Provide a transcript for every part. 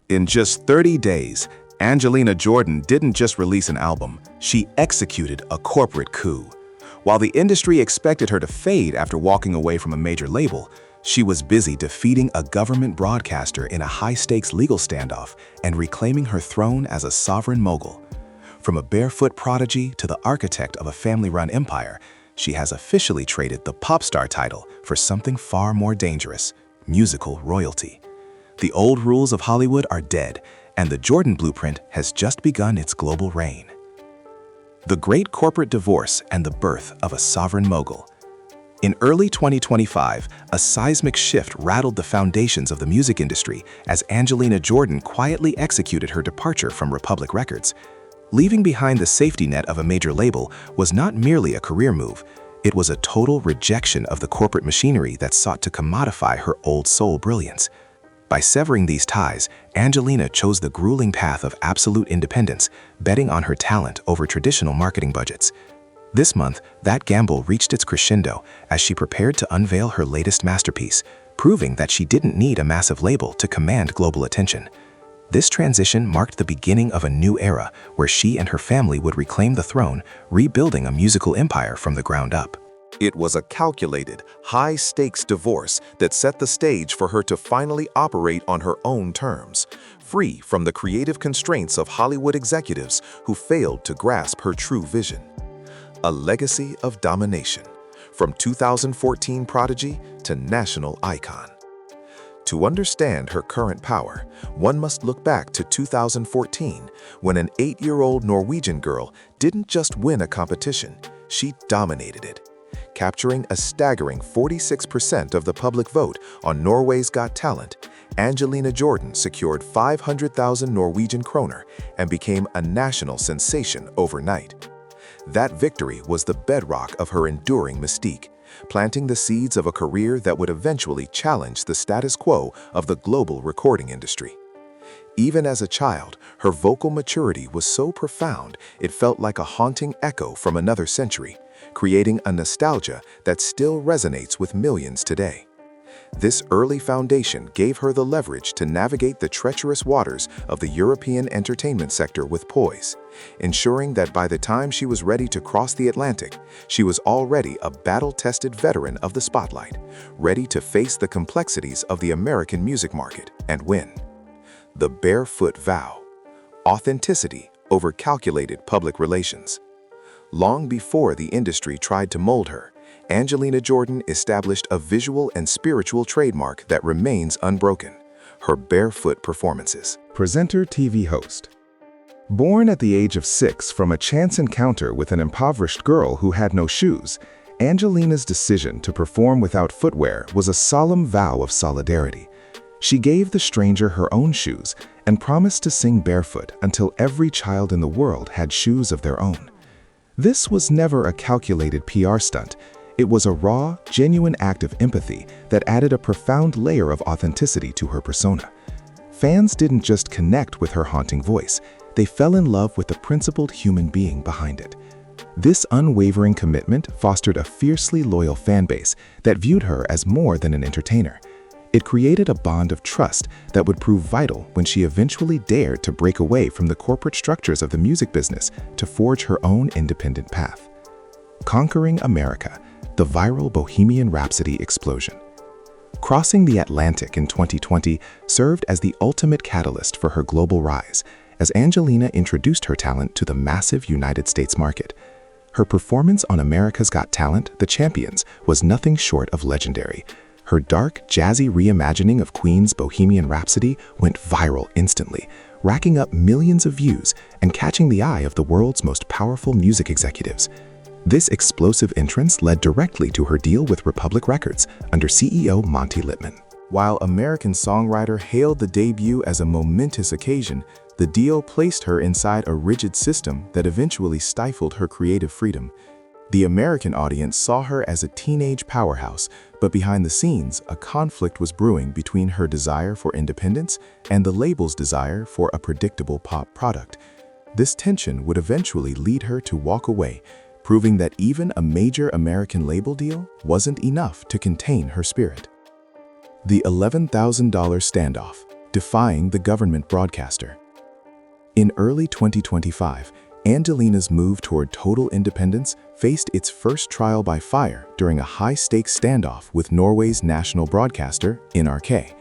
In just 30 days, Angelina Jordan didn't just release an album, she executed a corporate coup. While the industry expected her to fade after walking away from a major label, she was busy defeating a government broadcaster in a high-stakes legal standoff and reclaiming her throne as a sovereign mogul. From a barefoot prodigy to the architect of a family-run empire, she has officially traded the pop star title for something far more dangerous: musical royalty. The old rules of Hollywood are dead, and the Jordan blueprint has just begun its global reign. The Great Corporate Divorce and the Birth of a Sovereign Mogul. In early 2025, a seismic shift rattled the foundations of the music industry as Angelina Jordan quietly executed her departure from Republic Records. Leaving behind the safety net of a major label was not merely a career move, it was a total rejection of the corporate machinery that sought to commodify her old soul brilliance. By severing these ties, Angelina chose the grueling path of absolute independence, betting on her talent over traditional marketing budgets. This month, that gamble reached its crescendo as she prepared to unveil her latest masterpiece, proving that she didn't need a massive label to command global attention. This transition marked the beginning of a new era where she and her family would reclaim the throne, rebuilding a musical empire from the ground up. It was a calculated, high-stakes divorce that set the stage for her to finally operate on her own terms, free from the creative constraints of Hollywood executives who failed to grasp her true vision. A legacy of domination, from 2014 prodigy to national icon. To understand her current power, one must look back to 2014, when an 8-year-old Norwegian girl didn't just win a competition, she dominated it. Capturing a staggering 46% of the public vote on Norway's Got Talent, Angelina Jordan secured 500,000 Norwegian kroner and became a national sensation overnight. That victory was the bedrock of her enduring mystique, planting the seeds of a career that would eventually challenge the status quo of the global recording industry. Even as a child, her vocal maturity was so profound it felt like a haunting echo from another century, creating a nostalgia that still resonates with millions today. This early foundation gave her the leverage to navigate the treacherous waters of the European entertainment sector with poise, ensuring that by the time she was ready to cross the Atlantic, she was already a battle-tested veteran of the spotlight, ready to face the complexities of the American music market and win. The barefoot vow: authenticity over calculated public relations. Long before the industry tried to mold her, Angelina Jordan established a visual and spiritual trademark that remains unbroken: her barefoot performances. Presenter, TV host. Born at the age of 6 from a chance encounter with an impoverished girl who had no shoes, Angelina's decision to perform without footwear was a solemn vow of solidarity. She gave the stranger her own shoes and promised to sing barefoot until every child in the world had shoes of their own. This was never a calculated PR stunt. It was a raw, genuine act of empathy that added a profound layer of authenticity to her persona. Fans didn't just connect with her haunting voice, they fell in love with the principled human being behind it. This unwavering commitment fostered a fiercely loyal fan base that viewed her as more than an entertainer. It created a bond of trust that would prove vital when she eventually dared to break away from the corporate structures of the music business to forge her own independent path. Conquering America, the viral Bohemian Rhapsody explosion. Crossing the Atlantic in 2020 served as the ultimate catalyst for her global rise, as Angelina introduced her talent to the massive United States market. Her performance on America's Got Talent, The Champions, was nothing short of legendary. Her dark, jazzy reimagining of Queen's Bohemian Rhapsody went viral instantly, racking up millions of views and catching the eye of the world's most powerful music executives. This explosive entrance led directly to her deal with Republic Records under CEO Monty Littman. While American Songwriter hailed the debut as a momentous occasion, the deal placed her inside a rigid system that eventually stifled her creative freedom. The American audience saw her as a teenage powerhouse, but behind the scenes, a conflict was brewing between her desire for independence and the label's desire for a predictable pop product. This tension would eventually lead her to walk away, proving that even a major American label deal wasn't enough to contain her spirit. The $11,000 standoff, defying the government broadcaster. In early 2025, Angelina's move toward total independence faced its first trial by fire during a high-stakes standoff with Norway's national broadcaster, NRK.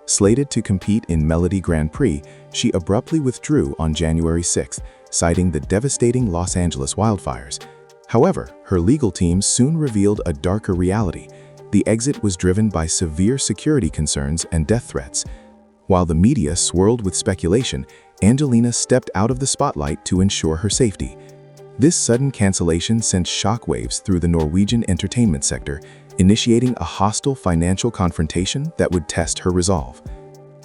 Slated to compete in Melodi Grand Prix, she abruptly withdrew on January 6, citing the devastating Los Angeles wildfires. However, her legal team soon revealed a darker reality. The exit was driven by severe security concerns and death threats. While the media swirled with speculation, Angelina stepped out of the spotlight to ensure her safety. This sudden cancellation sent shockwaves through the Norwegian entertainment sector, initiating a hostile financial confrontation that would test her resolve.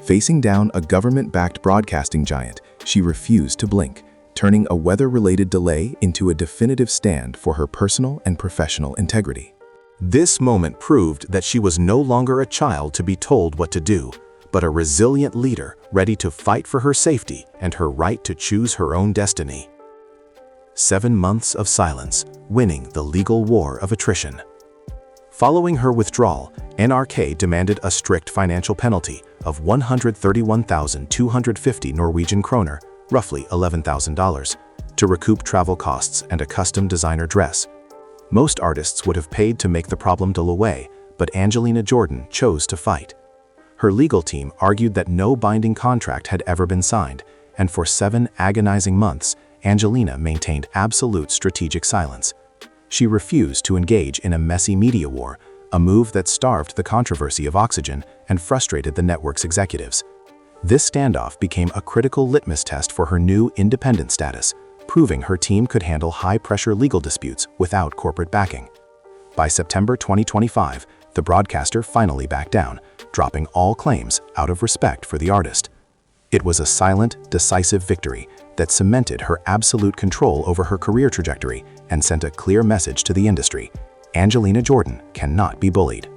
Facing down a government-backed broadcasting giant, she refused to blink, turning a weather-related delay into a definitive stand for her personal and professional integrity. This moment proved that she was no longer a child to be told what to do, but a resilient leader ready to fight for her safety and her right to choose her own destiny. 7 months of silence, winning the legal war of attrition. Following her withdrawal, NRK demanded a strict financial penalty of 131,250 Norwegian kroner, roughly $11,000, to recoup travel costs and a custom designer dress. Most artists would have paid to make the problem go away, but Angelina Jordan chose to fight. Her legal team argued that no binding contract had ever been signed, and for 7 agonizing months, Angelina maintained absolute strategic silence. She refused to engage in a messy media war, a move that starved the controversy of Oxygen and frustrated the network's executives. This standoff became a critical litmus test for her new independent status, proving her team could handle high-pressure legal disputes without corporate backing. By September 2025, the broadcaster finally backed down, dropping all claims out of respect for the artist. It was a silent, decisive victory that cemented her absolute control over her career trajectory and sent a clear message to the industry: Angelina Jordan cannot be bullied.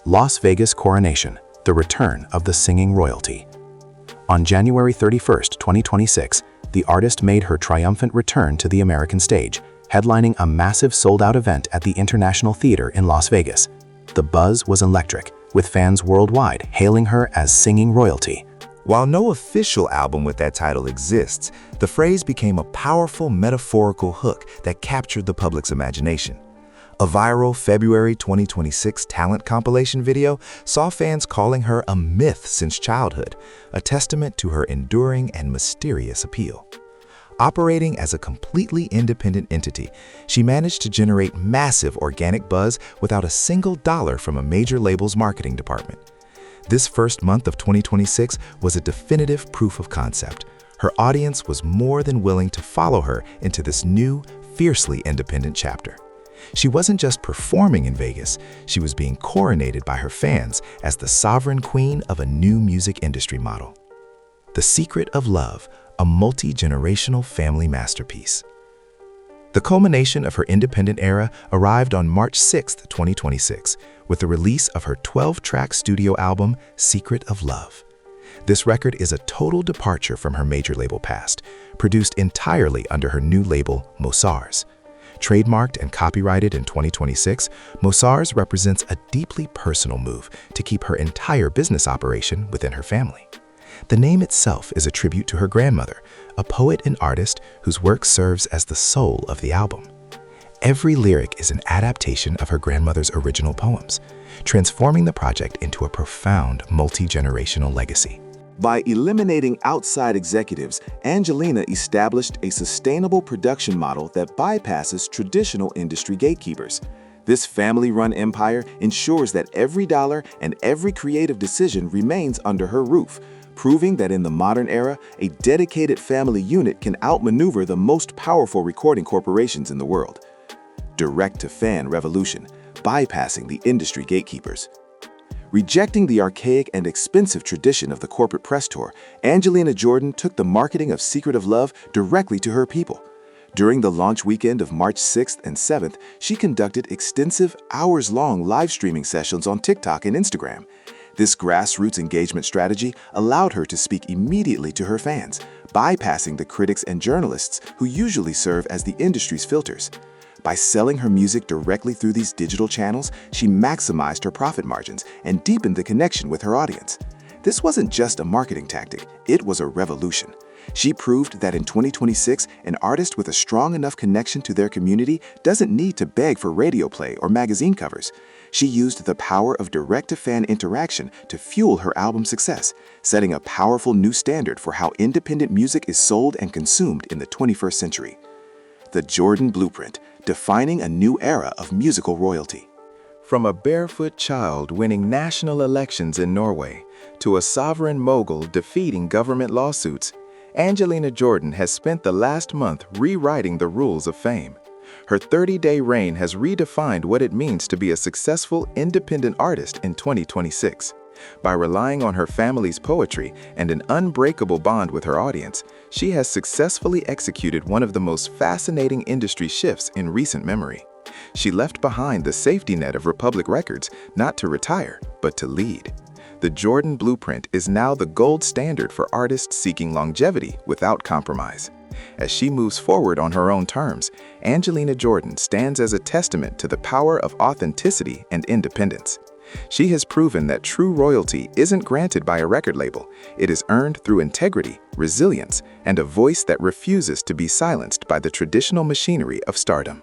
Las Vegas Coronation, the return of the singing royalty. On January 31, 2026, the artist made her triumphant return to the American stage, headlining a massive sold-out event at the International Theater in Las Vegas. The buzz was electric, with fans worldwide hailing her as singing royalty. While no official album with that title exists, the phrase became a powerful metaphorical hook that captured the public's imagination. A viral February 2026 talent compilation video saw fans calling her a myth since childhood, a testament to her enduring and mysterious appeal. Operating as a completely independent entity, she managed to generate massive organic buzz without a single dollar from a major label's marketing department. This first month of 2026 was a definitive proof of concept. Her audience was more than willing to follow her into this new, fiercely independent chapter. She wasn't just performing in Vegas, she was being coronated by her fans as the sovereign queen of a new music industry model. The Secret of Love, a multi-generational family masterpiece. The culmination of her independent era arrived on March 6, 2026, with the release of her 12-track studio album, Secret of Love. This record is a total departure from her major label past, produced entirely under her new label, MOSARZ. Trademarked and copyrighted in 2026, MOSARZ represents a deeply personal move to keep her entire business operation within her family. The name itself is a tribute to her grandmother, a poet and artist whose work serves as the soul of the album. Every lyric is an adaptation of her grandmother's original poems, transforming the project into a profound multi-generational legacy. By eliminating outside executives, Angelina established a sustainable production model that bypasses traditional industry gatekeepers. This family-run empire ensures that every dollar and every creative decision remains under her roof, proving that in the modern era, a dedicated family unit can outmaneuver the most powerful recording corporations in the world. Direct-to-fan revolution, bypassing the industry gatekeepers. Rejecting the archaic and expensive tradition of the corporate press tour, Angelina Jordan took the marketing of Secret of Love directly to her people. During the launch weekend of March 6th and 7th, she conducted extensive, hours-long live streaming sessions on TikTok and Instagram. This grassroots engagement strategy allowed her to speak immediately to her fans, bypassing the critics and journalists who usually serve as the industry's filters. By selling her music directly through these digital channels, she maximized her profit margins and deepened the connection with her audience. This wasn't just a marketing tactic, it was a revolution. She proved that in 2026, an artist with a strong enough connection to their community doesn't need to beg for radio play or magazine covers. She used the power of direct-to-fan interaction to fuel her album's success, setting a powerful new standard for how independent music is sold and consumed in the 21st century. The Jordan Blueprint, defining a new era of musical royalty. From a barefoot child winning national elections in Norway to a sovereign mogul defeating government lawsuits, Angelina Jordan has spent the last month rewriting the rules of fame. Her 30-day reign has redefined what it means to be a successful independent artist in 2026. By relying on her family's poetry and an unbreakable bond with her audience, she has successfully executed one of the most fascinating industry shifts in recent memory. She left behind the safety net of Republic Records not to retire, but to lead. The Jordan Blueprint is now the gold standard for artists seeking longevity without compromise. As she moves forward on her own terms, Angelina Jordan stands as a testament to the power of authenticity and independence. She has proven that true royalty isn't granted by a record label. It is earned through integrity, resilience, and a voice that refuses to be silenced by the traditional machinery of stardom.